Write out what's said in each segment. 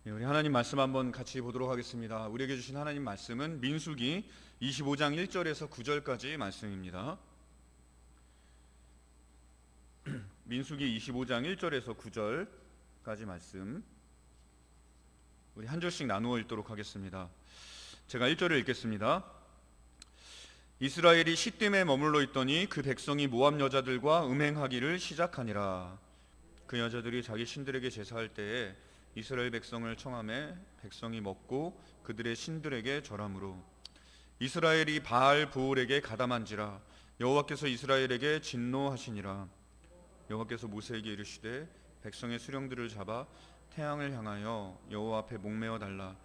우리 하나님 말씀 한번 같이 보도록 하겠습니다. 우리에게 주신 하나님 말씀은 민수기 25장 1절에서 9절까지 말씀입니다. 민수기 25장 1절에서 9절까지 말씀 우리 한 절씩 나누어 읽도록 하겠습니다. 제가 1절을 읽겠습니다. 이스라엘이 시딤에 머물러 있더니 그 백성이 모압 여자들과 음행하기를 시작하니라. 그 여자들이 자기 신들에게 제사할 때에 이스라엘 백성을 청하매 백성이 먹고 그들의 신들에게 절함으로 이스라엘이 바알 부올에게 가담한지라. 여호와께서 이스라엘에게 진노하시니라. 여호와께서 모세에게 이르시되 백성의 수령들을 잡아 태양을 향하여 여호와 앞에 목매어 달라.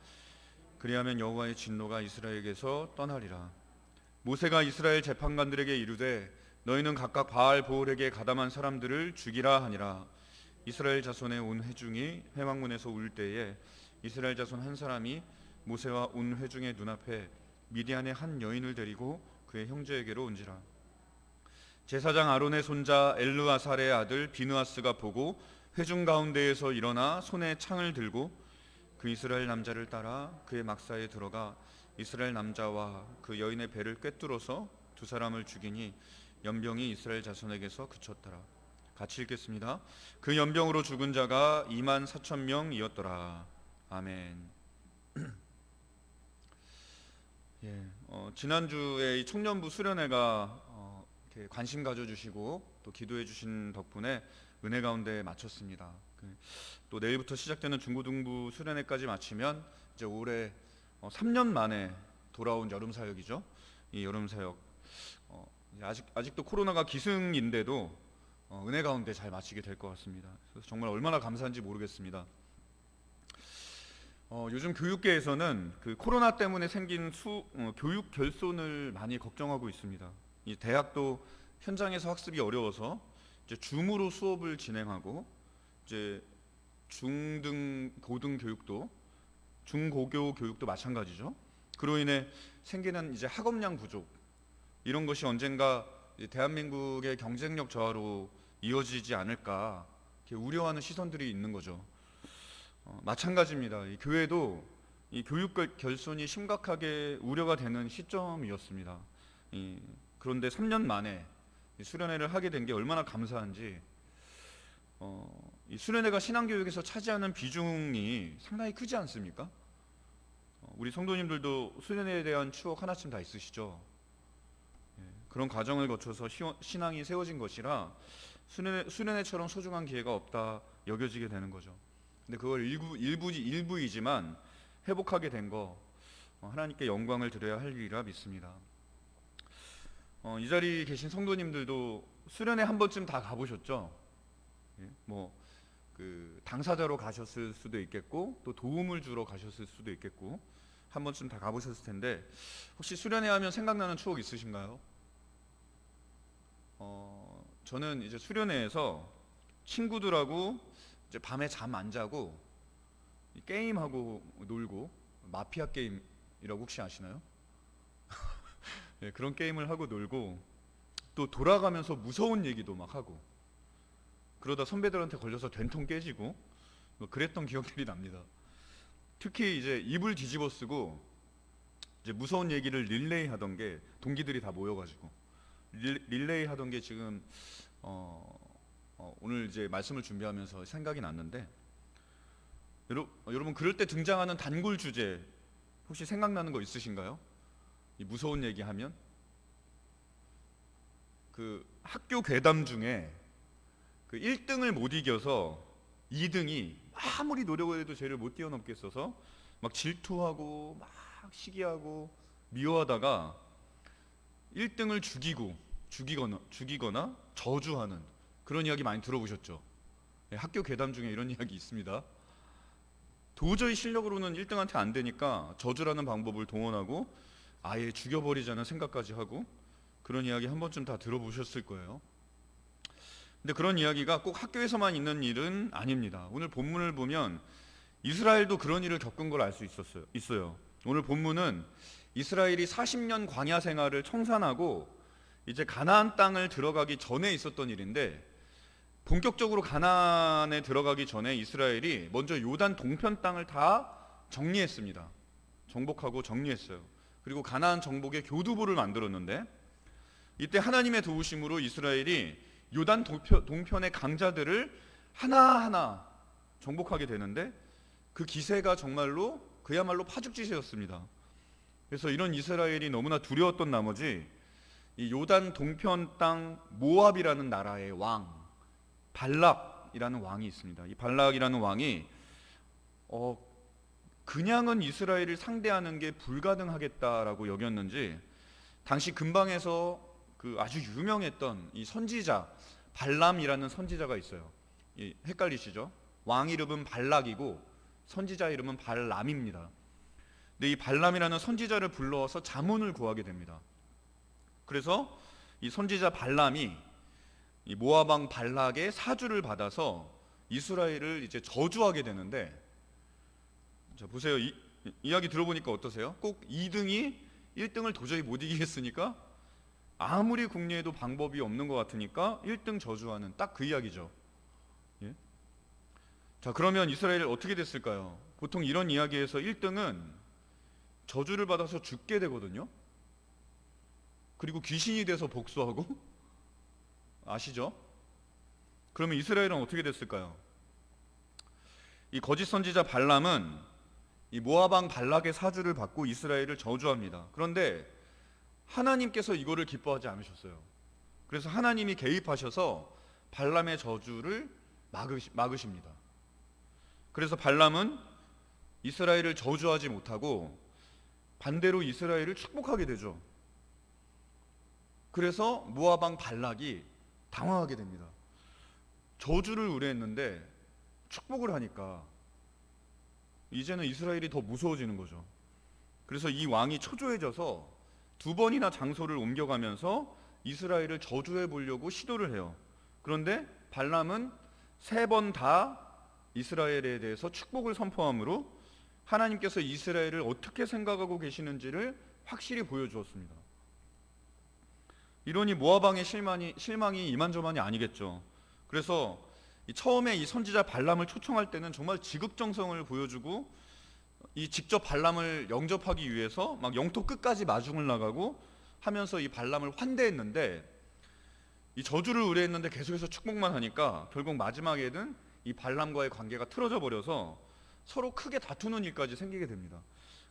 그리하면 여호와의 진노가 이스라엘에게서 떠나리라. 모세가 이스라엘 재판관들에게 이르되 너희는 각각 바알 부올에게 가담한 사람들을 죽이라 하니라. 이스라엘 자손의 온 회중이 회막문에서 울 때에 이스라엘 자손 한 사람이 모세와 온 회중의 눈앞에 미디안의 한 여인을 데리고 그의 형제에게로 온지라. 제사장 아론의 손자 엘르아살의 아들 비느하스가 보고 회중 가운데에서 일어나 손에 창을 들고 그 이스라엘 남자를 따라 그의 막사에 들어가 이스라엘 남자와 그 여인의 배를 꿰뚫어서 두 사람을 죽이니 연병이 이스라엘 자손에게서 그쳤더라. 같이 읽겠습니다. 그 연병으로 죽은 자가 24,000명이었더라. 아멘. 지난주에 이 청년부 수련회가 이렇게 관심 가져주시고 또 기도해주신 덕분에 은혜 가운데 마쳤습니다. 또 내일부터 시작되는 중고등부 수련회까지 마치면 이제 올해 3년 만에 돌아온 여름 사역이죠. 이 여름 사역 아직도 코로나가 기승인데도 은혜 가운데 잘 마치게 될 것 같습니다. 그래서 정말 얼마나 감사한지 모르겠습니다. 요즘 교육계에서는 그 코로나 때문에 생긴 교육 결손을 많이 걱정하고 있습니다. 이 대학도 현장에서 학습이 어려워서 이제 줌으로 수업을 진행하고 이제 중등 고등 교육도 중고교 교육도 마찬가지죠. 그로 인해 생기는 이제 학업량 부족 이런 것이 언젠가 대한민국의 경쟁력 저하로 이어지지 않을까 이렇게 우려하는 시선들이 있는 거죠. 마찬가지입니다. 이 교회도 이 교육 결손이 심각하게 우려가 되는 시점이었습니다. 그런데 3년 만에 이 수련회를 하게 된 게 얼마나 감사한지. 이 수련회가 신앙교육에서 차지하는 비중이 상당히 크지 않습니까? 우리 성도님들도 수련회에 대한 추억 하나쯤 다 있으시죠? 그런 과정을 거쳐서 신앙이 세워진 것이라 수련회처럼 소중한 기회가 없다 여겨지게 되는 거죠. 근데 그걸 일부이지만 회복하게 된 거 하나님께 영광을 드려야 할 일이라 믿습니다. 이 자리에 계신 성도님들도 수련회 한 번쯤 다 가보셨죠? 그 당사자로 가셨을 수도 있겠고 또 도움을 주러 가셨을 수도 있겠고 한 번쯤 다 가보셨을 텐데 혹시 수련회 하면 생각나는 추억 있으신가요? 저는 이제 수련회에서 친구들하고 이제 밤에 잠 안 자고 게임하고 놀고 마피아 게임이라고 혹시 아시나요? 네, 그런 게임을 하고 놀고 또 돌아가면서 무서운 얘기도 막 하고 그러다 선배들한테 걸려서 된통 깨지고 그랬던 기억들이 납니다. 특히 이제 이불 뒤집어 쓰고 이제 무서운 얘기를 릴레이 하던 게 동기들이 다 모여가지고 릴레이 하던 게 지금 오늘 이제 말씀을 준비하면서 생각이 났는데 여러분 그럴 때 등장하는 단골 주제 혹시 생각나는 거 있으신가요? 이 무서운 얘기하면 그 학교 괴담 중에 그 1등을 못 이겨서 2등이 아무리 노력을 해도 쟤를 못 뛰어넘겠어서 막 질투하고 막 시기하고 미워하다가 1등을 죽이거나 저주하는 그런 이야기 많이 들어보셨죠? 네, 학교 괴담 중에 이런 이야기 있습니다. 도저히 실력으로는 1등한테 안 되니까 저주라는 방법을 동원하고 아예 죽여버리자는 생각까지 하고 그런 이야기 한 번쯤 다 들어보셨을 거예요. 근데 그런 이야기가 꼭 학교에서만 있는 일은 아닙니다. 오늘 본문을 보면 이스라엘도 그런 일을 겪은 걸 알 수 있어요. 오늘 본문은 이스라엘이 40년 광야 생활을 청산하고 이제 가나안 땅을 들어가기 전에 있었던 일인데 본격적으로 가나안에 들어가기 전에 이스라엘이 먼저 요단 동편 땅을 다 정리했습니다. 정복하고 정리했어요. 그리고 가나안 정복의 교두보를 만들었는데, 이때 하나님의 도우심으로 이스라엘이 요단 동편의 강자들을 하나하나 정복하게 되는데, 그 기세가 그야말로 파죽지세였습니다. 그래서 이런 이스라엘이 너무나 두려웠던 나머지 이 요단 동편 땅 모압이라는 나라의 왕 발락이라는 왕이 있습니다. 이 발락이라는 왕이 그냥은 이스라엘을 상대하는 게 불가능하겠다라고 여겼는지, 당시 근방에서 그 아주 유명했던 이 선지자 발람이라는 선지자가 있어요. 헷갈리시죠? 왕 이름은 발락이고 선지자 이름은 발람입니다. 근데 이 발람이라는 선지자를 불러서 자문을 구하게 됩니다. 그래서 이 선지자 발람이 이 모압 왕 발락의 사주를 받아서 이스라엘을 이제 저주하게 되는데, 자 보세요. 이야기 들어보니까 어떠세요? 꼭 2등이 1등을 도저히 못 이기겠으니까 아무리 궁리해도 방법이 없는 것 같으니까 1등 저주하는 딱 그 이야기죠. 예? 자, 그러면 이스라엘 어떻게 됐을까요? 보통 이런 이야기에서 1등은 저주를 받아서 죽게 되거든요. 그리고 귀신이 돼서 복수하고 아시죠? 그러면 이스라엘은 어떻게 됐을까요? 이 거짓 선지자 발람은 이 모압 왕 발락의 사주를 받고 이스라엘을 저주합니다. 그런데 하나님께서 이거를 기뻐하지 않으셨어요. 그래서 하나님이 개입하셔서 발람의 저주를 막으십니다. 그래서 발람은 이스라엘을 저주하지 못하고 반대로 이스라엘을 축복하게 되죠. 그래서 모압 왕 발락이 당황하게 됩니다. 저주를 의뢰했는데 축복을 하니까 이제는 이스라엘이 더 무서워지는 거죠. 그래서 이 왕이 초조해져서 2번이나 장소를 옮겨가면서 이스라엘을 저주해 보려고 시도를 해요. 그런데 발람은 3번 다 이스라엘에 대해서 축복을 선포함으로 하나님께서 이스라엘을 어떻게 생각하고 계시는지를 확실히 보여주었습니다. 이러니 모압 왕의 실망이 이만저만이 아니겠죠. 그래서 처음에 이 선지자 발람을 초청할 때는 정말 지극정성을 보여주고 직접 발람을 영접하기 위해서 막 영토 끝까지 마중을 나가고 하면서 이 발람을 환대했는데, 이 저주를 의뢰했는데 계속해서 축복만 하니까 결국 마지막에는 이 발람과의 관계가 틀어져 버려서 서로 크게 다투는 일까지 생기게 됩니다.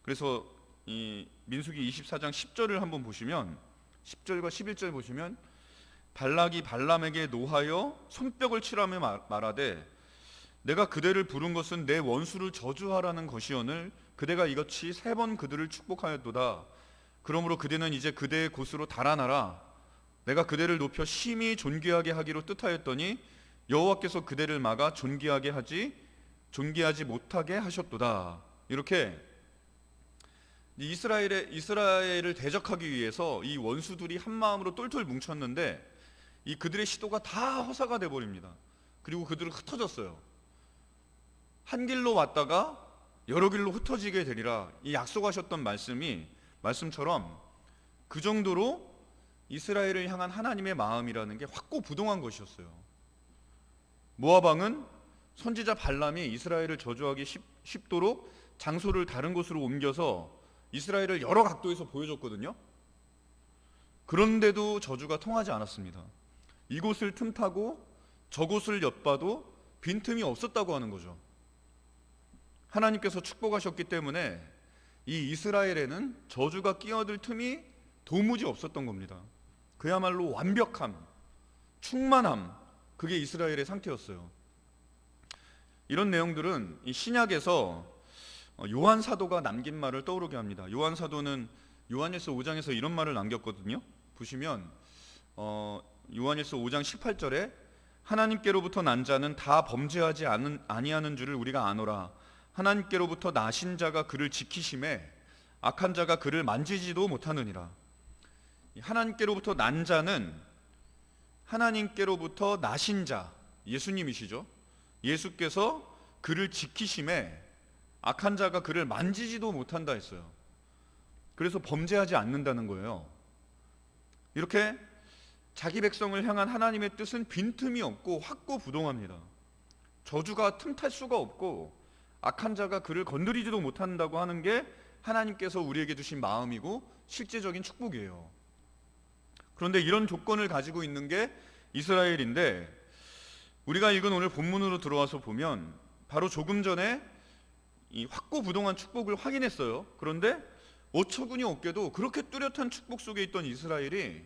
그래서 이 민수기 24장 10절을 한번 보시면, 10절과 11절 보시면, 발락이 발람에게 노하여 손뼉을 치라며 말하되 내가 그대를 부른 것은 내 원수를 저주하라는 것이오늘 그대가 이같이 3번 그들을 축복하였도다. 그러므로 그대는 이제 그대의 곳으로 달아나라. 내가 그대를 높여 심히 존귀하게 하기로 뜻하였더니 여호와께서 그대를 막아 존귀하지 못하게 하셨도다. 이렇게 이스라엘을 대적하기 위해서 이 원수들이 한 마음으로 똘똘 뭉쳤는데 이 그들의 시도가 다 허사가 돼 버립니다. 그리고 그들은 흩어졌어요. 한 길로 왔다가 여러 길로 흩어지게 되리라. 이 약속하셨던 말씀처럼 그 정도로 이스라엘을 향한 하나님의 마음이라는 게 확고부동한 것이었어요. 모압 왕은 선지자 발람이 이스라엘을 저주하기 쉽도록 장소를 다른 곳으로 옮겨서 이스라엘을 여러 각도에서 보여줬거든요. 그런데도 저주가 통하지 않았습니다. 이곳을 틈타고 저곳을 엿봐도 빈틈이 없었다고 하는 거죠. 하나님께서 축복하셨기 때문에 이 이스라엘에는 저주가 끼어들 틈이 도무지 없었던 겁니다. 그야말로 완벽함, 충만함, 그게 이스라엘의 상태였어요. 이런 내용들은 이 신약에서 요한 사도가 남긴 말을 떠오르게 합니다. 요한 사도는 요한일서 5장에서 이런 말을 남겼거든요. 보시면 요한일서 5장 18절에 하나님께로부터 난 자는 다 범죄하지 아니하는 줄을 우리가 아노라. 하나님께로부터 나신 자가 그를 지키심에 악한 자가 그를 만지지도 못하느니라. 하나님께로부터 난 자는 하나님께로부터 나신 자, 예수님이시죠. 예수께서 그를 지키심에 악한 자가 그를 만지지도 못한다 했어요. 그래서 범죄하지 않는다는 거예요. 이렇게 자기 백성을 향한 하나님의 뜻은 빈틈이 없고 확고부동합니다. 저주가 틈탈 수가 없고 악한 자가 그를 건드리지도 못한다고 하는 게 하나님께서 우리에게 주신 마음이고 실제적인 축복이에요. 그런데 이런 조건을 가지고 있는 게 이스라엘인데, 우리가 읽은 오늘 본문으로 들어와서 보면 바로 조금 전에 이 확고부동한 축복을 확인했어요. 그런데 어처구니 없게도 그렇게 뚜렷한 축복 속에 있던 이스라엘이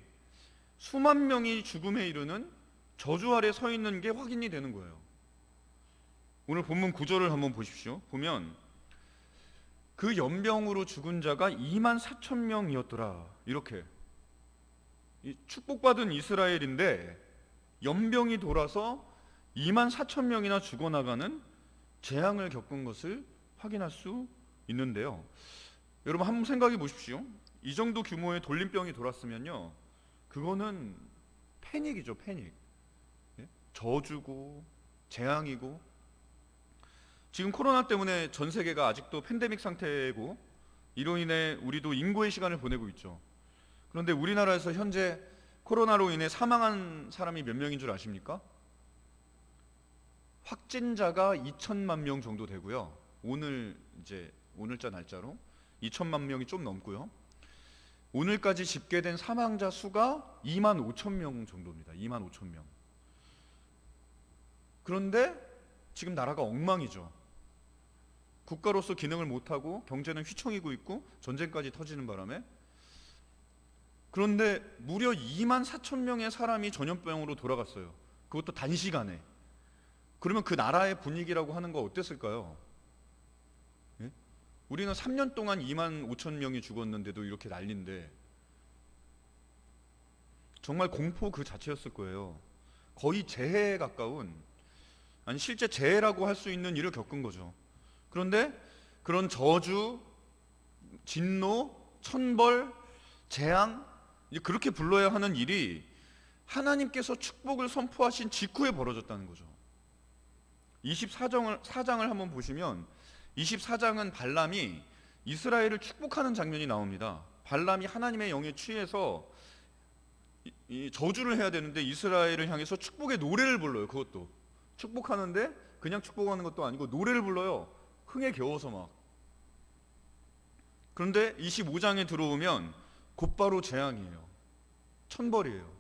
수만 명이 죽음에 이르는 저주 아래 서 있는 게 확인이 되는 거예요. 오늘 본문 9절을 한번 보십시오. 보면 그 연병으로 죽은 자가 2만 4천 명이었더라. 이렇게 이 축복받은 이스라엘인데 연병이 돌아서 2만 4천 명이나 죽어나가는 재앙을 겪은 것을 확인할 수 있는데요. 여러분 한번 생각해 보십시오. 이 정도 규모의 돌림병이 돌았으면요, 그거는 패닉이죠. 패닉. 저주고 재앙이고, 지금 코로나 때문에 전 세계가 아직도 팬데믹 상태고 이로 인해 우리도 인고의 시간을 보내고 있죠. 그런데 우리나라에서 현재 코로나로 인해 사망한 사람이 몇 명인 줄 아십니까? 확진자가 2천만 명 정도 되고요. 오늘자 날짜로 2천만 명이 좀 넘고요. 오늘까지 집계된 사망자 수가 2만 5천 명 정도입니다. 2만 5천 명. 그런데 지금 나라가 엉망이죠. 국가로서 기능을 못하고 경제는 휘청이고 있고 전쟁까지 터지는 바람에. 그런데 무려 2만 4천 명의 사람이 전염병으로 돌아갔어요. 그것도 단시간에. 그러면 그 나라의 분위기라고 하는 거 어땠을까요? 예? 우리는 3년 동안 2만 5천 명이 죽었는데도 이렇게 난리인데 정말 공포 그 자체였을 거예요. 거의 재해에 가까운, 아니 실제 재해라고 할 수 있는 일을 겪은 거죠. 그런데 그런 저주, 진노, 천벌, 재앙, 그렇게 불러야 하는 일이 하나님께서 축복을 선포하신 직후에 벌어졌다는 거죠. 24장을 한번 보시면 24장은 발람이 이스라엘을 축복하는 장면이 나옵니다. 발람이 하나님의 영에 취해서 이 저주를 해야 되는데 이스라엘을 향해서 축복의 노래를 불러요. 그것도 축복하는데 그냥 축복하는 것도 아니고 노래를 불러요. 흥에 겨워서 막. 그런데 25장에 들어오면 곧바로 재앙이에요. 천벌이에요.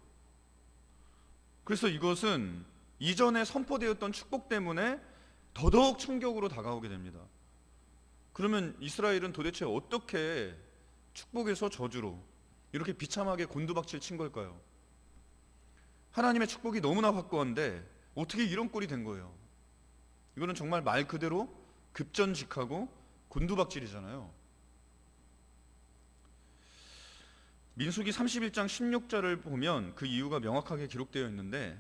그래서 이것은 이전에 선포되었던 축복 때문에 더더욱 충격으로 다가오게 됩니다. 그러면 이스라엘은 도대체 어떻게 축복에서 저주로 이렇게 비참하게 곤두박질 친 걸까요? 하나님의 축복이 너무나 확고한데 어떻게 이런 꼴이 된 거예요? 이거는 정말 말 그대로 급전직하고 곤두박질이잖아요. 민수기 31장 16절을 보면 그 이유가 명확하게 기록되어 있는데,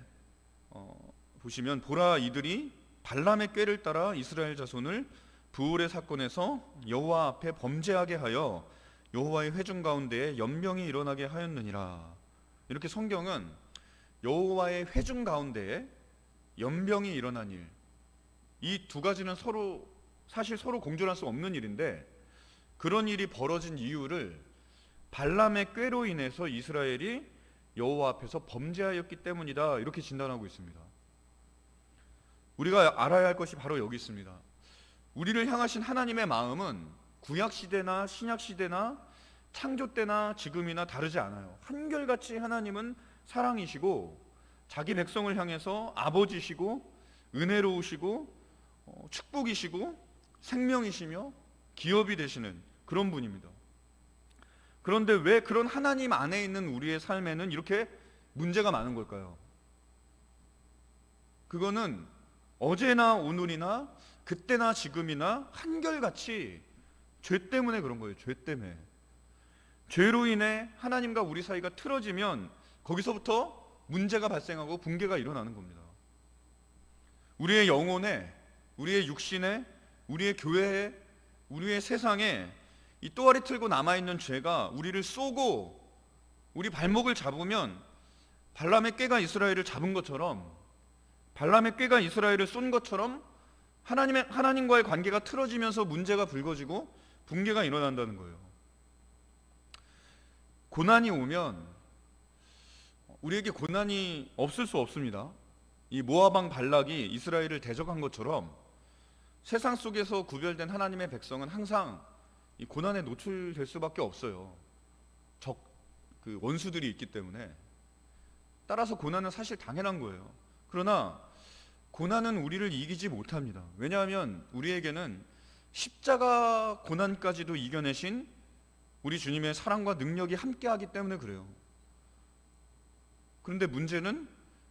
보시면 보라 이들이 발람의 꾀를 따라 이스라엘 자손을 부올의 사건에서 여호와 앞에 범죄하게 하여 여호와의 회중 가운데에 연병이 일어나게 하였느니라. 이렇게 성경은 여호와의 회중 가운데에 연병이 일어난 일, 이 두 가지는 사실 서로 공존할 수 없는 일인데 그런 일이 벌어진 이유를 발람의 꾀로 인해서 이스라엘이 여호와 앞에서 범죄하였기 때문이다, 이렇게 진단하고 있습니다. 우리가 알아야 할 것이 바로 여기 있습니다. 우리를 향하신 하나님의 마음은 구약시대나 신약시대나 창조 때나 지금이나 다르지 않아요. 한결같이 하나님은 사랑이시고 자기 백성을 향해서 아버지시고 은혜로우시고 축복이시고 생명이시며 기업이 되시는 그런 분입니다. 그런데 왜 그런 하나님 안에 있는 우리의 삶에는 이렇게 문제가 많은 걸까요? 그거는 어제나 오늘이나 그때나 지금이나 한결같이 죄 때문에 그런 거예요. 죄 때문에. 죄로 인해 하나님과 우리 사이가 틀어지면 거기서부터 문제가 발생하고 붕괴가 일어나는 겁니다. 우리의 영혼에, 우리의 육신에, 우리의 교회에, 우리의 세상에 이 또아리 틀고 남아있는 죄가 우리를 쏘고 우리 발목을 잡으면 발람의 꾀가 이스라엘을 잡은 것처럼, 발람의 꾀가 이스라엘을 쏜 것처럼 하나님과의 관계가 틀어지면서 문제가 불거지고 붕괴가 일어난다는 거예요. 고난이 오면 우리에게 고난이 없을 수 없습니다. 이 모압 왕 발락이 이스라엘을 대적한 것처럼 세상 속에서 구별된 하나님의 백성은 항상 이 고난에 노출될 수밖에 없어요. 그 원수들이 있기 때문에. 따라서 고난은 사실 당연한 거예요. 그러나 고난은 우리를 이기지 못합니다. 왜냐하면 우리에게는 십자가 고난까지도 이겨내신 우리 주님의 사랑과 능력이 함께하기 때문에 그래요. 그런데 문제는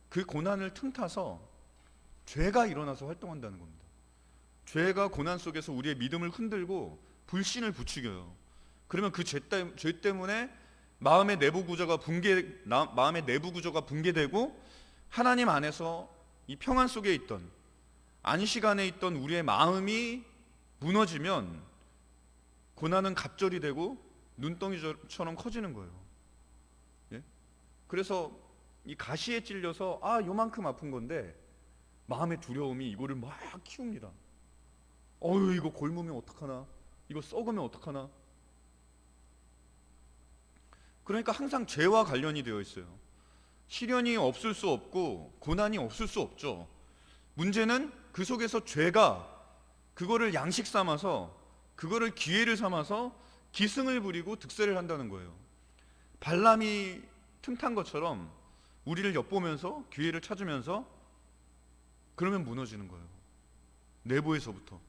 그 고난을 틈타서 죄가 일어나서 활동한다는 겁니다. 죄가 고난 속에서 우리의 믿음을 흔들고 불신을 부추겨요. 그러면 그 죄 때문에 마음의 내부 구조가 붕괴되고 하나님 안에서 이 평안 속에 있던, 안식 안에 있던 우리의 마음이 무너지면 고난은 갑절이 되고 눈덩이처럼 커지는 거예요. 예? 그래서 이 가시에 찔려서 요만큼 아픈 건데 마음의 두려움이 이거를 막 키웁니다. 이거 골무면 어떡하나, 이거 썩으면 어떡하나. 그러니까 항상 죄와 관련이 되어 있어요. 시련이 없을 수 없고 고난이 없을 수 없죠. 문제는 그 속에서 죄가 그거를 양식 삼아서, 그거를 기회를 삼아서 기승을 부리고 득세를 한다는 거예요. 발람이 틈탄 것처럼 우리를 엿보면서 기회를 찾으면서, 그러면 무너지는 거예요. 내부에서부터.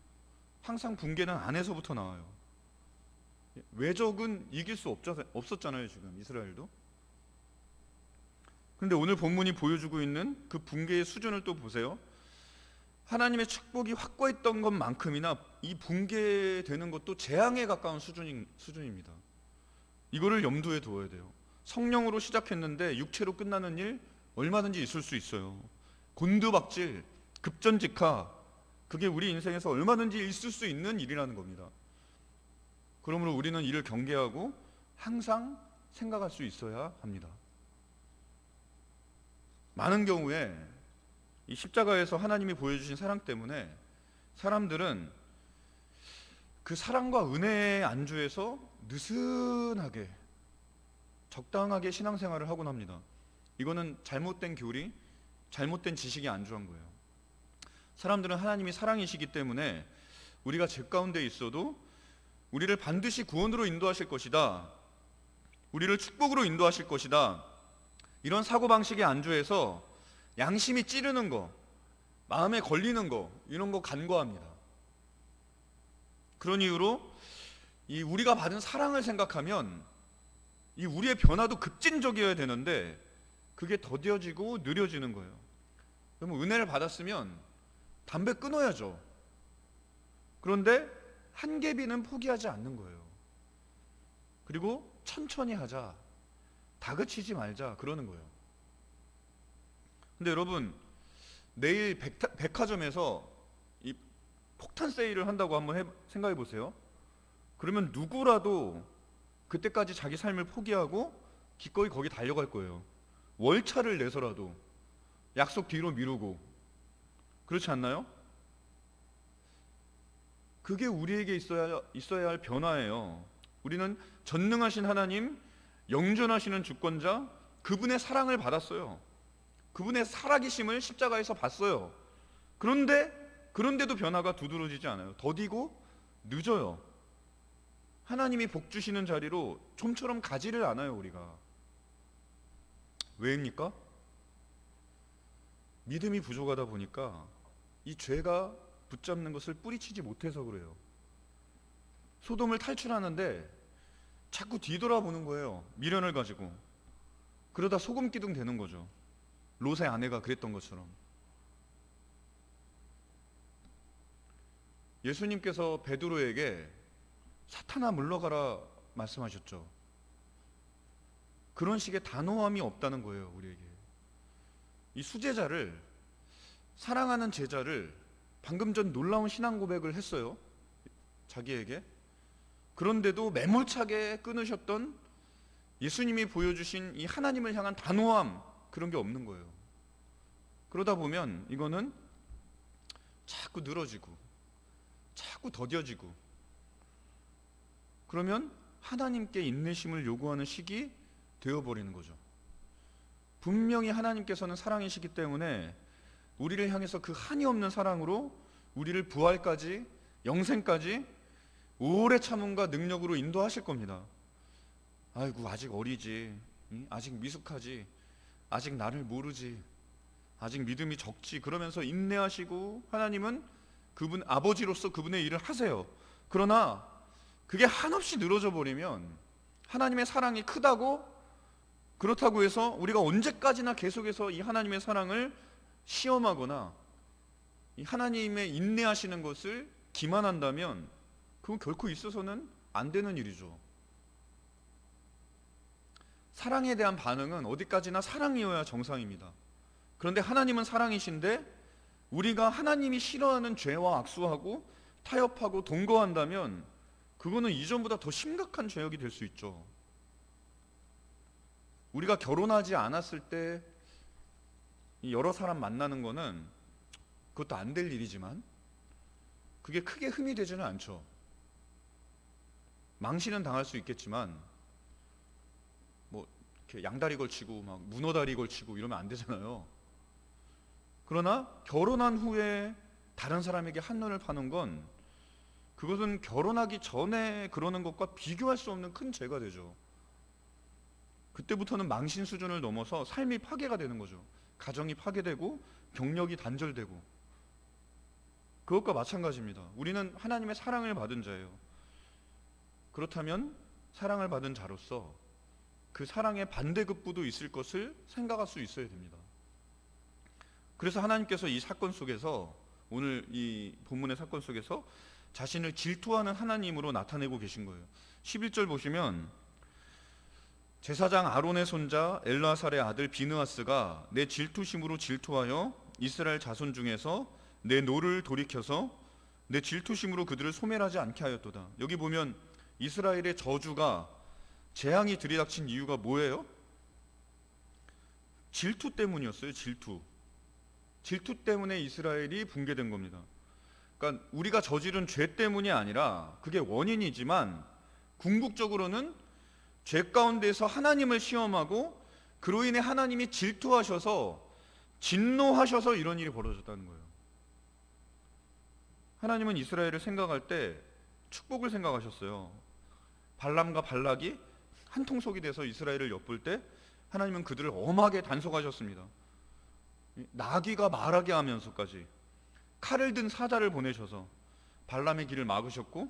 항상 붕괴는 안에서부터 나와요. 외적은 이길 수 없었잖아요, 지금 이스라엘도. 그런데 오늘 본문이 보여주고 있는 그 붕괴의 수준을 또 보세요. 하나님의 축복이 확고했던 것만큼이나 이 붕괴되는 것도 재앙에 가까운 수준입니다. 이거를 염두에 두어야 돼요. 성령으로 시작했는데 육체로 끝나는 일 얼마든지 있을 수 있어요. 곤두박질, 급전직하, 그게 우리 인생에서 얼마든지 있을 수 있는 일이라는 겁니다. 그러므로 우리는 이를 경계하고 항상 생각할 수 있어야 합니다. 많은 경우에 이 십자가에서 하나님이 보여주신 사랑 때문에 사람들은 그 사랑과 은혜의 안주에서 느슨하게, 적당하게 신앙생활을 하곤 합니다. 이거는 잘못된 교리, 잘못된 지식이 안주한 거예요. 사람들은 하나님이 사랑이시기 때문에 우리가 죄 가운데 있어도 우리를 반드시 구원으로 인도하실 것이다, 우리를 축복으로 인도하실 것이다, 이런 사고방식에 안주해서 양심이 찌르는 거, 마음에 걸리는 거, 이런 거 간과합니다. 그런 이유로 이 우리가 받은 사랑을 생각하면 이 우리의 변화도 급진적이어야 되는데 그게 더뎌지고 느려지는 거예요. 그러면 은혜를 받았으면 담배 끊어야죠. 그런데 한계비는 포기하지 않는 거예요. 그리고 천천히 하자, 다그치지 말자, 그러는 거예요. 근데 여러분, 내일 백화점에서 이 폭탄 세일을 한다고 한번 생각해 보세요. 그러면 누구라도 그때까지 자기 삶을 포기하고 기꺼이 거기 달려갈 거예요. 월차를 내서라도, 약속 뒤로 미루고. 그렇지 않나요? 그게 우리에게 있어야 할 변화예요. 우리는 전능하신 하나님, 영존하시는 주권자, 그분의 사랑을 받았어요. 그분의 살아계심을 십자가에서 봤어요. 그런데도 변화가 두드러지지 않아요. 더디고 늦어요. 하나님이 복 주시는 자리로 좀처럼 가지를 않아요, 우리가. 왜입니까? 믿음이 부족하다 보니까 이 죄가 붙잡는 것을 뿌리치지 못해서 그래요. 소돔을 탈출하는데 자꾸 뒤돌아보는 거예요. 미련을 가지고. 그러다 소금기둥 되는 거죠. 롯의 아내가 그랬던 것처럼. 예수님께서 베드로에게 사탄아 물러가라 말씀하셨죠. 그런 식의 단호함이 없다는 거예요, 우리에게. 이 수제자를, 사랑하는 제자를 방금 전 놀라운 신앙 고백을 했어요, 자기에게. 그런데도 매몰차게 끊으셨던 예수님이 보여주신 이 하나님을 향한 단호함, 그런 게 없는 거예요. 그러다 보면 이거는 자꾸 늘어지고 자꾸 더뎌지고, 그러면 하나님께 인내심을 요구하는 식이 되어버리는 거죠. 분명히 하나님께서는 사랑이시기 때문에 우리를 향해서 그 한이 없는 사랑으로 우리를 부활까지, 영생까지 오래 참음과 능력으로 인도하실 겁니다. 아이고, 아직 어리지, 아직 미숙하지, 아직 나를 모르지, 아직 믿음이 적지, 그러면서 인내하시고 하나님은 그분 아버지로서 그분의 일을 하세요. 그러나 그게 한없이 늘어져 버리면 하나님의 사랑이 크다고, 그렇다고 해서 우리가 언제까지나 계속해서 이 하나님의 사랑을 시험하거나 이 하나님의 인내하시는 것을 기만한다면 그건 결코 있어서는 안 되는 일이죠. 사랑에 대한 반응은 어디까지나 사랑이어야 정상입니다. 그런데 하나님은 사랑이신데 우리가 하나님이 싫어하는 죄와 악수하고 타협하고 동거한다면 그거는 이전보다 더 심각한 죄악이 될 수 있죠. 우리가 결혼하지 않았을 때 여러 사람 만나는 거는 그것도 안 될 일이지만 그게 크게 흠이 되지는 않죠. 망신은 당할 수 있겠지만 뭐 이렇게 양다리 걸치고 막 문어다리 걸치고 이러면 안 되잖아요. 그러나 결혼한 후에 다른 사람에게 한눈을 파는 건 그것은 결혼하기 전에 그러는 것과 비교할 수 없는 큰 죄가 되죠. 그때부터는 망신 수준을 넘어서 삶이 파괴가 되는 거죠. 가정이 파괴되고 경력이 단절되고, 그것과 마찬가지입니다. 우리는 하나님의 사랑을 받은 자예요. 그렇다면 사랑을 받은 자로서 그 사랑의 반대급부도 있을 것을 생각할 수 있어야 됩니다. 그래서 하나님께서 이 사건 속에서, 오늘 이 본문의 사건 속에서 자신을 질투하는 하나님으로 나타내고 계신 거예요. 11절 보시면 제사장 아론의 손자 엘르아살의 아들 비느하스가 내 질투심으로 질투하여 이스라엘 자손 중에서 내 노를 돌이켜서 내 질투심으로 그들을 소멸하지 않게 하였도다. 여기 보면 이스라엘의 저주가, 재앙이 들이닥친 이유가 뭐예요? 질투 때문이었어요. 질투 때문에 이스라엘이 붕괴된 겁니다. 그러니까 우리가 저지른 죄 때문이 아니라, 그게 원인이지만 궁극적으로는 죄 가운데서 하나님을 시험하고 그로 인해 하나님이 질투하셔서 진노하셔서 이런 일이 벌어졌다는 거예요. 하나님은 이스라엘을 생각할 때 축복을 생각하셨어요. 발람과 발락이 한 통속이 돼서 이스라엘을 엿볼 때 하나님은 그들을 엄하게 단속하셨습니다. 나귀가 말하게 하면서까지 칼을 든 사자를 보내셔서 발람의 길을 막으셨고,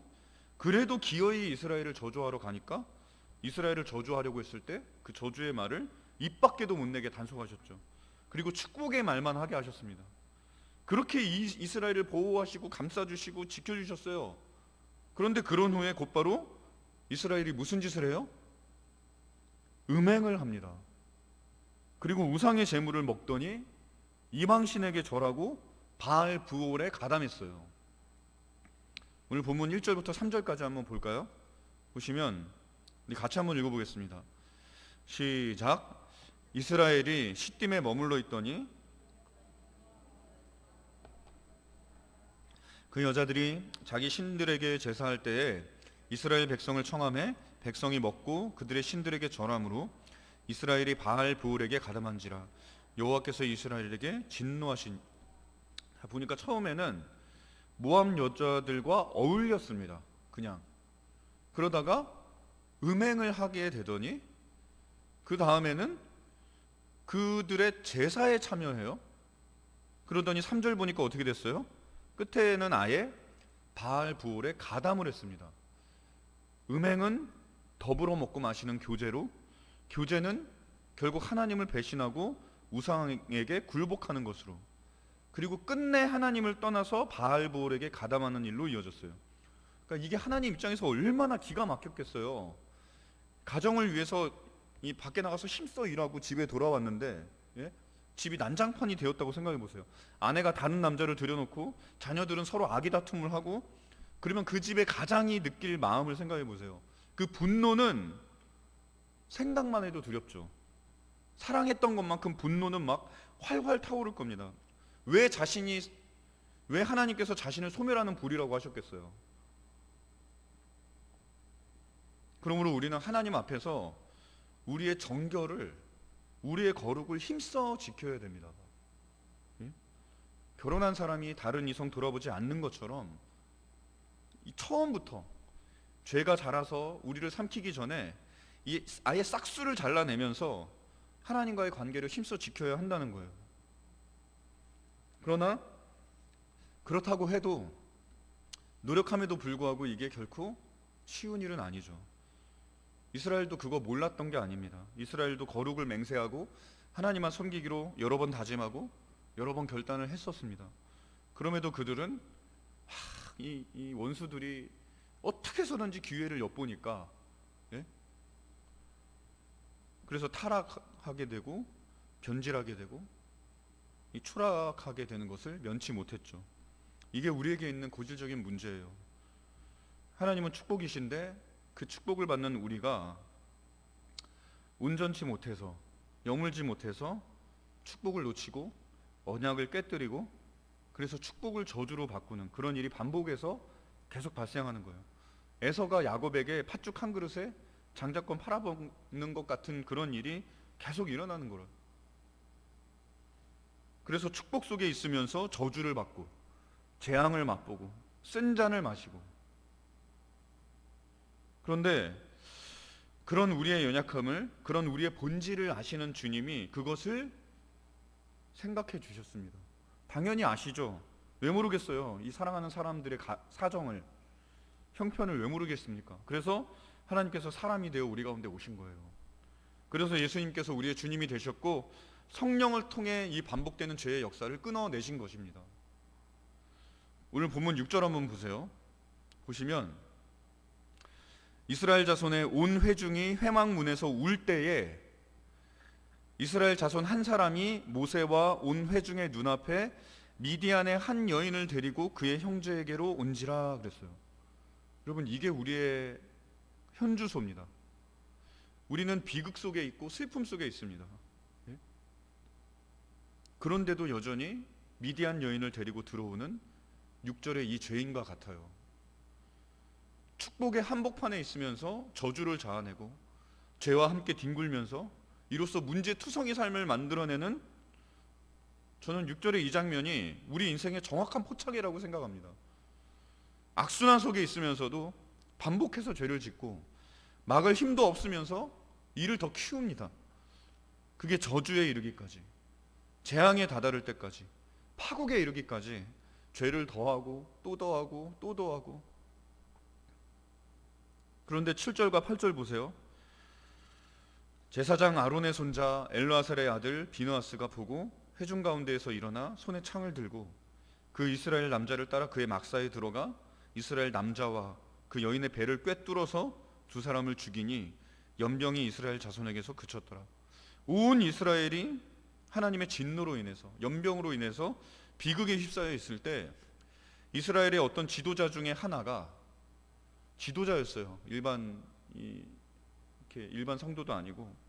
그래도 기어이 이스라엘을 저주하러 가니까 이스라엘을 저주하려고 했을 때 그 저주의 말을 입 밖에도 못 내게 단속하셨죠. 그리고 축복의 말만 하게 하셨습니다. 그렇게 이스라엘을 보호하시고 감싸주시고 지켜주셨어요. 그런데 그런 후에 곧바로 이스라엘이 무슨 짓을 해요? 음행을 합니다. 그리고 우상의 제물을 먹더니 이방신에게 절하고 바알 부올에 가담했어요. 오늘 본문 1절부터 3절까지 한번 볼까요? 보시면 우리 같이 한번 읽어보겠습니다. 시작. 이스라엘이 시딤에 머물러 있더니 그 여자들이 자기 신들에게 제사할 때에 이스라엘 백성을 청함해 백성이 먹고 그들의 신들에게 절함으로 이스라엘이 바알 부올에게 가담한지라. 여호와께서 이스라엘에게 진노하신. 보니까 처음에는 모압 여자들과 어울렸습니다. 그냥 그러다가 음행을 하게 되더니 그 다음에는 그들의 제사에 참여해요. 그러더니 3절 보니까 어떻게 됐어요? 끝에는 아예 바알 부올에 가담을 했습니다. 음행은 더불어 먹고 마시는 교제로, 교제는 결국 하나님을 배신하고 우상에게 굴복하는 것으로, 그리고 끝내 하나님을 떠나서 바알 부올에게 가담하는 일로 이어졌어요. 그러니까 이게 하나님 입장에서 얼마나 기가 막혔겠어요. 가정을 위해서 이 밖에 나가서 힘써 일하고 집에 돌아왔는데, 집이 난장판이 되었다고 생각해 보세요. 아내가 다른 남자를 들여놓고 자녀들은 서로 아기 다툼을 하고, 그러면 그 집의 가장이 느낄 마음을 생각해 보세요. 그 분노는 생각만 해도 두렵죠. 사랑했던 것만큼 분노는 막 활활 타오를 겁니다. 왜 하나님께서 자신을 소멸하는 불이라고 하셨겠어요? 그러므로 우리는 하나님 앞에서 우리의 정결을 우리의 거룩을 힘써 지켜야 됩니다. 예? 결혼한 사람이 다른 이성 돌아보지 않는 것처럼 처음부터 죄가 자라서 우리를 삼키기 전에 아예 싹수를 잘라내면서 하나님과의 관계를 힘써 지켜야 한다는 거예요. 그러나 그렇다고 해도 노력함에도 불구하고 이게 결코 쉬운 일은 아니죠. 이스라엘도 그거 몰랐던 게 아닙니다. 이스라엘도 거룩을 맹세하고 하나님만 섬기기로 여러 번 다짐하고 여러 번 결단을 했었습니다. 그럼에도 그들은 이 원수들이 어떻게 해서든지 기회를 엿보니까, 예? 그래서 타락하게 되고 변질하게 되고 이 추락하게 되는 것을 면치 못했죠. 이게 우리에게 있는 고질적인 문제예요. 하나님은 축복이신데 그 축복을 받는 우리가 온전치 못해서, 여물지 못해서 축복을 놓치고 언약을 깨뜨리고, 그래서 축복을 저주로 바꾸는 그런 일이 반복해서 계속 발생하는 거예요. 에서가 야곱에게 팥죽 한 그릇에 장자권 팔아먹는 것 같은 그런 일이 계속 일어나는 거예요. 그래서 축복 속에 있으면서 저주를 받고 재앙을 맛보고 쓴 잔을 마시고. 그런데 그런 우리의 연약함을, 그런 우리의 본질을 아시는 주님이 그것을 생각해 주셨습니다. 당연히 아시죠. 왜 모르겠어요. 이 사랑하는 사람들의 사정을, 형편을 왜 모르겠습니까? 그래서 하나님께서 사람이 되어 우리 가운데 오신 거예요. 그래서 예수님께서 우리의 주님이 되셨고 성령을 통해 이 반복되는 죄의 역사를 끊어내신 것입니다. 오늘 본문 6절 한번 보세요. 보시면 이스라엘 자손의 온 회중이 회막문에서 울 때에 이스라엘 자손 한 사람이 모세와 온 회중의 눈앞에 미디안의 한 여인을 데리고 그의 형제에게로 온지라 그랬어요. 여러분, 이게 우리의 현주소입니다. 우리는 비극 속에 있고 슬픔 속에 있습니다. 예? 그런데도 여전히 미디안 여인을 데리고 들어오는 6절의 이 죄인과 같아요. 축복의 한복판에 있으면서 저주를 자아내고 죄와 함께 뒹굴면서 이로써 문제투성이 삶을 만들어내는, 저는 6절의 이 장면이 우리 인생의 정확한 포착이라고 생각합니다. 악순환 속에 있으면서도 반복해서 죄를 짓고 막을 힘도 없으면서 일을 더 키웁니다. 그게 저주에 이르기까지, 재앙에 다다를 때까지, 파국에 이르기까지 죄를 더하고 또 더하고 또 더하고. 그런데 7절과 8절 보세요. 제사장 아론의 손자 엘르아살의 아들 비느하스가 보고 회중 가운데에서 일어나 손에 창을 들고 그 이스라엘 남자를 따라 그의 막사에 들어가 이스라엘 남자와 그 여인의 배를 꿰뚫어서 두 사람을 죽이니 연병이 이스라엘 자손에게서 그쳤더라. 온 이스라엘이 하나님의 진노로 인해서, 연병으로 인해서 비극에 휩싸여 있을 때 이스라엘의 어떤 지도자 중에 하나가, 지도자였어요. 일반 성도도 아니고.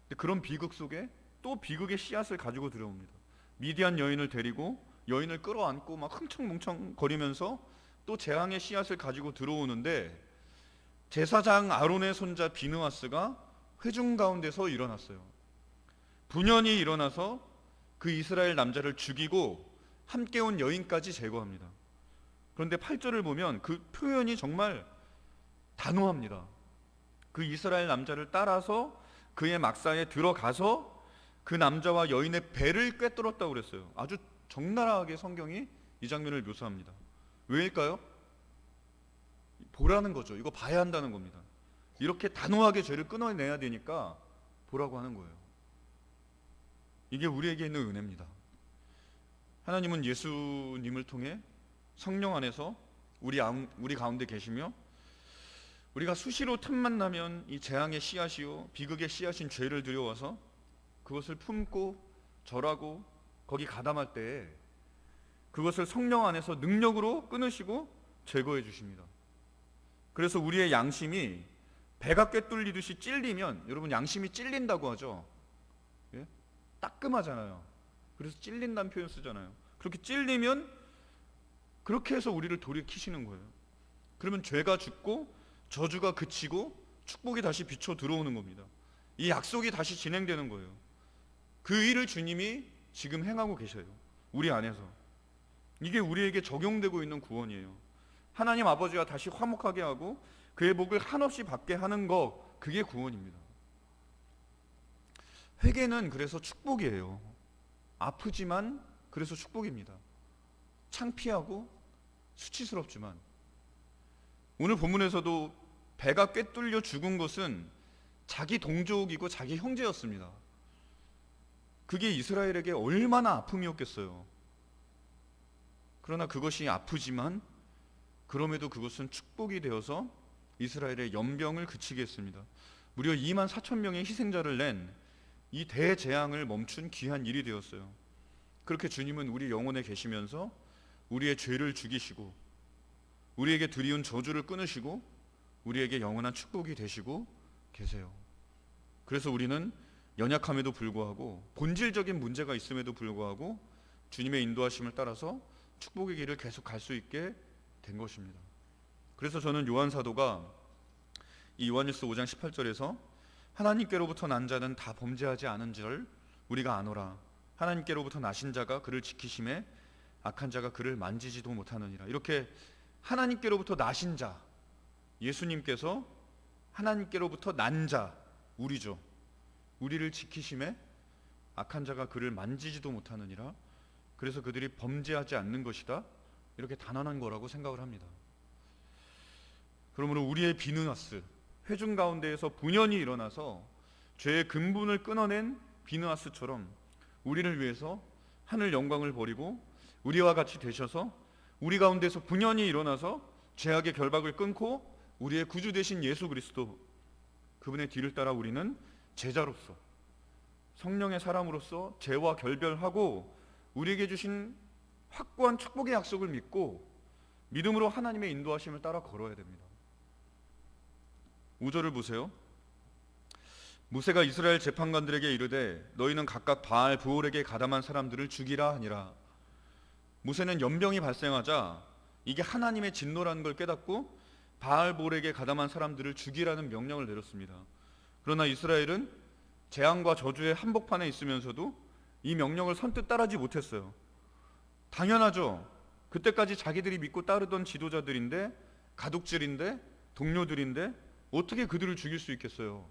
근데 그런 비극 속에 또 비극의 씨앗을 가지고 들어옵니다. 미디안 여인을 데리고 여인을 끌어안고 막 흥청뭉청 거리면서 또 재앙의 씨앗을 가지고 들어오는데, 제사장 아론의 손자 비느하스가 회중 가운데서 일어났어요. 분연히 일어나서 그 이스라엘 남자를 죽이고 함께 온 여인까지 제거합니다. 그런데 8절을 보면 그 표현이 정말 단호합니다. 그 이스라엘 남자를 따라서 그의 막사에 들어가서 그 남자와 여인의 배를 꿰뚫었다고 그랬어요. 아주 적나라하게 성경이 이 장면을 묘사합니다. 왜일까요? 보라는 거죠. 이거 봐야 한다는 겁니다. 이렇게 단호하게 죄를 끊어내야 되니까 보라고 하는 거예요. 이게 우리에게 있는 은혜입니다. 하나님은 예수님을 통해 성령 안에서 우리 가운데 계시며, 우리가 수시로 틈만 나면 이 재앙의 씨앗이요 비극의 씨앗인 죄를 들여와서 그것을 품고 절하고 거기 가담할 때에 그것을 성령 안에서 능력으로 끊으시고 제거해 주십니다. 그래서 우리의 양심이 배가 꿰뚫리듯이 찔리면, 여러분 양심이 찔린다고 하죠. 예? 따끔하잖아요. 그래서 찔린다는 표현 쓰잖아요. 그렇게 찔리면 그렇게 해서 우리를 돌이키시는 거예요. 그러면 죄가 죽고 저주가 그치고 축복이 다시 비쳐 들어오는 겁니다. 이 약속이 다시 진행되는 거예요. 그 일을 주님이 지금 행하고 계셔요. 우리 안에서. 이게 우리에게 적용되고 있는 구원이에요. 하나님 아버지와 다시 화목하게 하고 그의 복을 한없이 받게 하는 것, 그게 구원입니다. 회개는 그래서 축복이에요. 아프지만 그래서 축복입니다. 창피하고 수치스럽지만. 오늘 본문에서도 배가 꿰뚫려 죽은 것은 자기 동족이고 자기 형제였습니다. 그게 이스라엘에게 얼마나 아픔이었겠어요. 그러나 그것이 아프지만 그럼에도 그것은 축복이 되어서 이스라엘의 연병을 그치게 했습니다. 무려 2만 4천 명의 희생자를 낸 이 대재앙을 멈춘 귀한 일이 되었어요. 그렇게 주님은 우리 영혼에 계시면서 우리의 죄를 죽이시고 우리에게 드리운 저주를 끊으시고 우리에게 영원한 축복이 되시고 계세요. 그래서 우리는 연약함에도 불구하고 본질적인 문제가 있음에도 불구하고 주님의 인도하심을 따라서 축복의 길을 계속 갈 수 있게 된 것입니다. 그래서 저는 요한 사도가 이 요한일서 5장 18절에서 하나님께로부터 난 자는 다 범죄하지 않은 줄 우리가 아노라. 하나님께로부터 나신 자가 그를 지키심에 악한 자가 그를 만지지도 못하느니라. 이렇게 하나님께로부터 나신 자, 예수님께서 하나님께로부터 난 자, 우리죠. 우리를 지키심에 악한 자가 그를 만지지도 못하느니라. 그래서 그들이 범죄하지 않는 것이다. 이렇게 단언한 거라고 생각을 합니다. 그러므로 우리의 비느하스, 회중 가운데에서 분연이 일어나서 죄의 근본을 끊어낸 비느하스처럼 우리를 위해서 하늘 영광을 버리고 우리와 같이 되셔서 우리 가운데서 분연이 일어나서 죄악의 결박을 끊고 우리의 구주 되신 예수 그리스도, 그분의 뒤를 따라 우리는 제자로서 성령의 사람으로서 죄와 결별하고 우리에게 주신 확고한 축복의 약속을 믿고 믿음으로 하나님의 인도하심을 따라 걸어야 됩니다. 5절을 보세요. 모세가 이스라엘 재판관들에게 이르되 너희는 각각 바알 브올에게 가담한 사람들을 죽이라 하니라. 모세는 연병이 발생하자 이게 하나님의 진노라는 걸 깨닫고 바알 브올에게 가담한 사람들을 죽이라는 명령을 내렸습니다. 그러나 이스라엘은 재앙과 저주의 한복판에 있으면서도 이 명령을 선뜻 따르지 못했어요. 당연하죠. 그때까지 자기들이 믿고 따르던 지도자들인데, 가족들인데, 동료들인데 어떻게 그들을 죽일 수 있겠어요?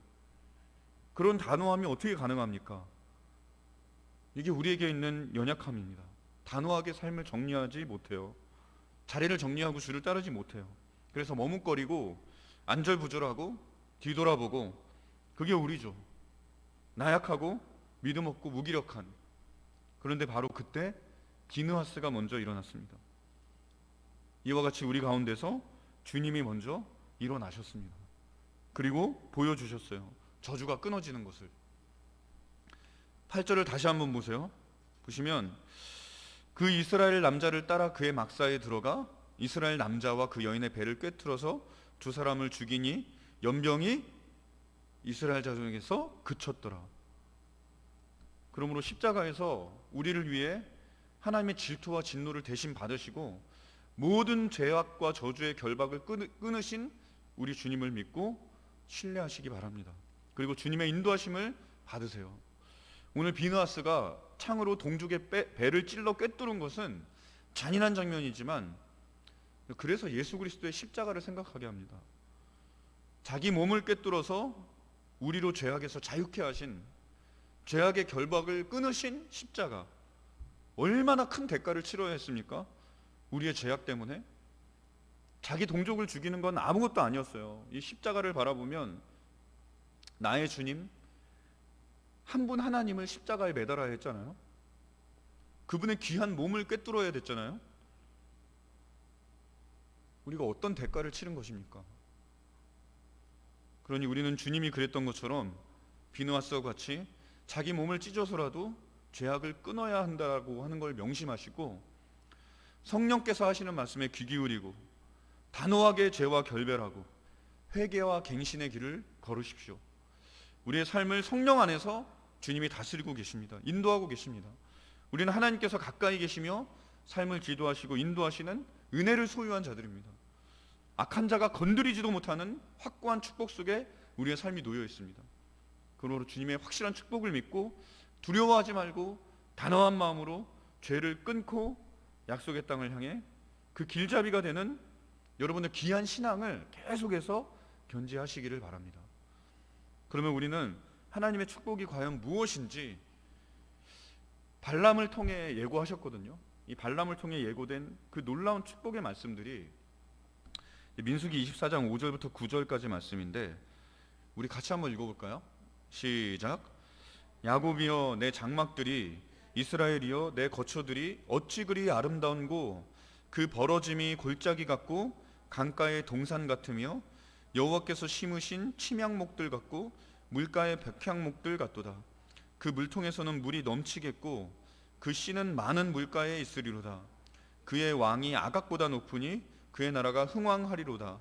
그런 단호함이 어떻게 가능합니까? 이게 우리에게 있는 연약함입니다. 단호하게 삶을 정리하지 못해요. 자리를 정리하고 주를 따르지 못해요. 그래서 머뭇거리고 안절부절하고 뒤돌아보고, 그게 우리죠. 나약하고 믿음 없고 무기력한. 그런데 바로 그때 비느하스가 먼저 일어났습니다. 이와 같이 우리 가운데서 주님이 먼저 일어나셨습니다. 그리고 보여주셨어요. 저주가 끊어지는 것을. 8절을 다시 한번 보세요. 보시면 그 이스라엘 남자를 따라 그의 막사에 들어가 이스라엘 남자와 그 여인의 배를 꿰뚫어서 두 사람을 죽이니 연병이 이스라엘 자손에게서 그쳤더라. 그러므로 십자가에서 우리를 위해 하나님의 질투와 진노를 대신 받으시고 모든 죄악과 저주의 결박을 끊으신 우리 주님을 믿고 신뢰하시기 바랍니다. 그리고 주님의 인도하심을 받으세요. 오늘 비느하스가 창으로 동족의 배를 찔러 꿰뚫은 것은 잔인한 장면이지만 그래서 예수 그리스도의 십자가를 생각하게 합니다. 자기 몸을 꿰뚫어서 우리로 죄악에서 자유케 하신, 죄악의 결박을 끊으신 십자가, 얼마나 큰 대가를 치러야 했습니까? 우리의 죄악 때문에. 자기 동족을 죽이는 건 아무것도 아니었어요. 이 십자가를 바라보면 나의 주님, 한 분 하나님을 십자가에 매달아야 했잖아요. 그분의 귀한 몸을 꿰뚫어야 됐잖아요. 우리가 어떤 대가를 치른 것입니까? 그러니 우리는 주님이 그랬던 것처럼 비느하스와 같이 자기 몸을 찢어서라도 죄악을 끊어야 한다고 하는 걸 명심하시고 성령께서 하시는 말씀에 귀 기울이고 단호하게 죄와 결별하고 회개와 갱신의 길을 걸으십시오. 우리의 삶을 성령 안에서 주님이 다스리고 계십니다. 인도하고 계십니다. 우리는 하나님께서 가까이 계시며 삶을 지도하시고 인도하시는 은혜를 소유한 자들입니다. 악한 자가 건드리지도 못하는 확고한 축복 속에 우리의 삶이 놓여 있습니다. 그러므로 주님의 확실한 축복을 믿고 두려워하지 말고 단호한 마음으로 죄를 끊고 약속의 땅을 향해 그 길잡이가 되는 여러분의 귀한 신앙을 계속해서 견지하시기를 바랍니다. 그러면 우리는 하나님의 축복이 과연 무엇인지 발람을 통해 예고하셨거든요. 이 발람을 통해 예고된 그 놀라운 축복의 말씀들이 민수기 24장 5절부터 9절까지 말씀인데 우리 같이 한번 읽어볼까요? 시작. 야곱이여 내 장막들이, 이스라엘이여 내 거처들이 어찌 그리 아름다운고 그 벌어짐이 골짜기 같고 강가의 동산 같으며 여호와께서 심으신 침향목들 같고 물가의 백향목들 같도다. 그 물통에서는 물이 넘치겠고 그 씨는 많은 물가에 있으리로다. 그의 왕이 아각보다 높으니 그의 나라가 흥왕하리로다.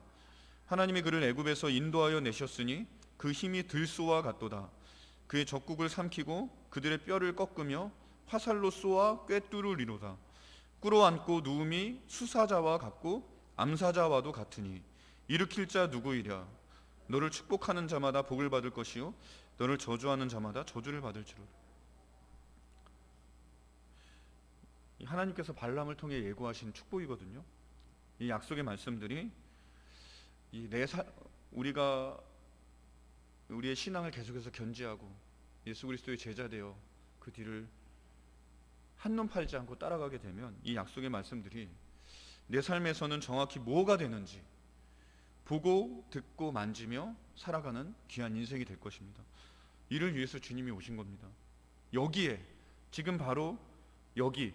하나님이 그를 애굽에서 인도하여 내셨으니 그 힘이 들소와 같도다. 그의 적국을 삼키고 그들의 뼈를 꺾으며 화살로 쏘아 꿰뚫으리로다. 꿇어앉고 누움이 수사자와 같고 암사자와도 같으니 일으킬 자 누구이랴. 너를 축복하는 자마다 복을 받을 것이요 너를 저주하는 자마다 저주를 받을지로다. 하나님께서 발람을 통해 예고하신 축복이거든요. 이 약속의 말씀들이 우리가 우리의 신앙을 계속해서 견지하고 예수 그리스도의 제자 되어 그 뒤를 한눈 팔지 않고 따라가게 되면 이 약속의 말씀들이 내 삶에서는 정확히 뭐가 되는지 보고 듣고 만지며 살아가는 귀한 인생이 될 것입니다. 이를 위해서 주님이 오신 겁니다. 여기에 지금 바로 여기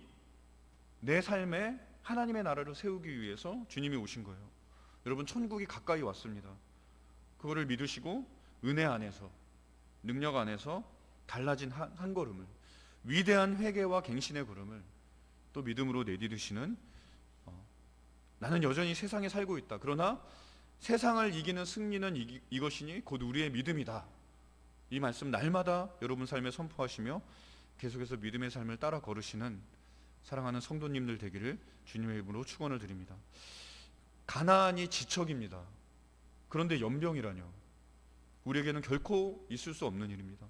내 삶에 하나님의 나라를 세우기 위해서 주님이 오신 거예요. 여러분 천국이 가까이 왔습니다. 그거를 믿으시고 은혜 안에서 능력 안에서 달라진 한 걸음을 위대한 회개와 갱신의 걸음을 또 믿음으로 내디디시는 나는 여전히 세상에 살고 있다. 그러나 세상을 이기는 승리는 이것이니 곧 우리의 믿음이다. 이 말씀 날마다 여러분 삶에 선포하시며 계속해서 믿음의 삶을 따라 걸으시는 사랑하는 성도님들 되기를 주님의 이름으로 축원을 드립니다. 가나안이 지척입니다. 그런데 연병이라뇨. 우리에게는 결코 있을 수 없는 일입니다.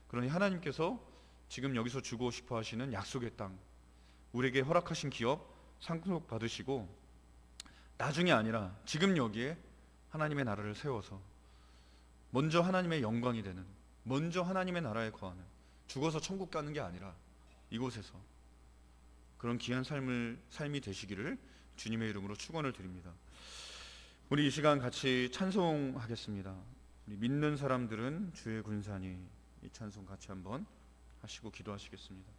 그러니 하나님께서 지금 여기서 주고 싶어 하시는 약속의 땅, 우리에게 허락하신 기업 상속 받으시고 나중에 아니라 지금 여기에 하나님의 나라를 세워서 먼저 하나님의 영광이 되는, 먼저 하나님의 나라에 거하는, 죽어서 천국 가는 게 아니라 이곳에서 그런 귀한 삶이 되시기를 주님의 이름으로 축원을 드립니다. 우리 이 시간 같이 찬송하겠습니다. 우리 믿는 사람들은 주의 군산이, 이 찬송 같이 한번 하시고 기도하시겠습니다.